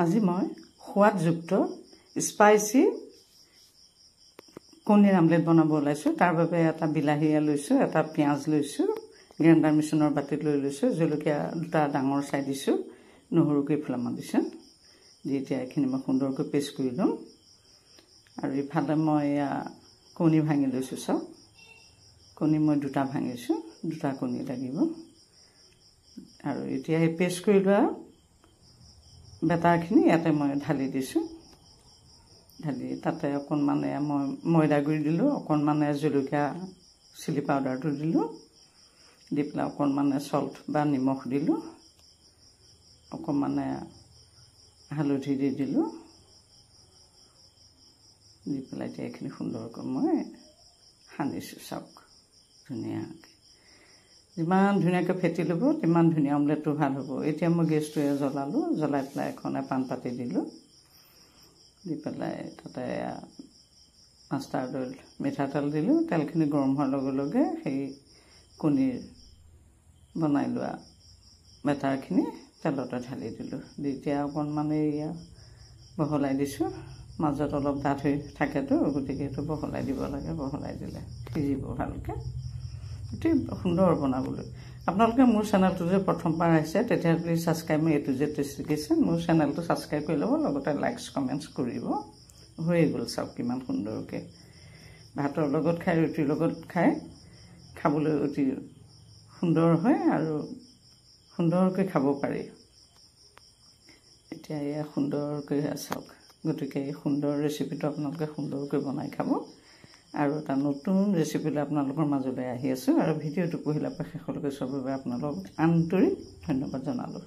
আজি মই সোৱাদযুক্ত স্পাইসি কণীৰ আমলেট বনাব ওলাইছো। তাৰ বাবে এটা বিলাহীয়া লৈছো, এটা পিয়াজ লৈছো, গ্ৰাইণ্ডাৰ মেচিনৰ বাটিত লৈ লৈছো, জলকীয়া দুটা ডাঙৰ চাই দিছো, নহৰুকে ফলামা দিছো। যেতিয়া এখিনি মই সুন্দৰকৈ পেষ্ট কৰি লম। আৰু ইফালে মই কণী ভাঙি লৈছো। চাওক, কণী মই দুটা ভাঙিছো, দুটা কণী লাগিব। আৰু এতিয়া এই পেষ্ট কৰি লোৱা বেটাৰখিনি ইয়াতে মই ঢালি দিছো। ঢালি তাতে অকণমানে মই ময়দা গুড়ি দিলো, অকণমানে জলকীয়া চিলি পাউডাৰটো দিলো, দি পেলাই অকণমানে সল্ট বা নিমখ দিলো, অকণমানে হালধি দি দিলো, দি পেলাই এতিয়া এইখিনি সুন্দৰকৈ মই সানিছো। চাওক ধুনীয়াকৈ, যিমান ধুনীয়াকৈ ফেটি ল'ব তিমান ধুনীয়া অমলেটটো ভাল হ'ব। এতিয়া মই গেছটো জ্বলালো, জ্বলাই পেলাই এখন পান পাতি দিলো, দি পেলাই তাতে মাষ্টাৰ্ড অইল মিঠাতেল দিলো। তেলখিনি গৰম হোৱাৰ লগে লগে সেই কণীৰ বনাই লোৱা বেটাৰখিনি তেলতে ঢালি দিলো। দি এতিয়া অকণমান এয়া বহলাই দিছো। মাজত অলপ ডাঠ হৈ থাকেতো, গতিকে এইটো বহলাই দিব লাগে। বহলাই দিলে সিজিব ভালকৈ, অতি সুন্দৰ বনাবলৈ। আপোনালোকে মোৰ চেনেলটো যে প্ৰথমবাৰ আহিছে তেতিয়া please subscribe me A to Z tasty kitchen. মোৰ চেনেলটো ছাবস্ক্ৰাইব কৰি ল'ব, লগতে লাইকছ কমেণ্টছ কৰিব। হৈয়ে গ'ল। চাওক কিমান সুন্দৰকৈ ভাতৰ লগত খাই, ৰুটিৰ লগত খাই খাবলৈ অতি সুন্দৰ হয় আৰু সুন্দৰকৈ খাব পাৰি। এতিয়া এয়া সুন্দৰকৈ চাওক। গতিকে এই সুন্দৰ ৰেচিপিটো আপোনালোকে সুন্দৰকৈ বনাই খাব। আৰু এটা নতুন ৰেচিপিলৈ আপোনালোকৰ মাজলৈ আহি আছোঁ। আৰু ভিডিঅ'টো পঢ়িলা পৰা শেষলৈকে চবৰ বাবে আপোনালোকক আন্তৰিক ধন্যবাদ জনালোঁ।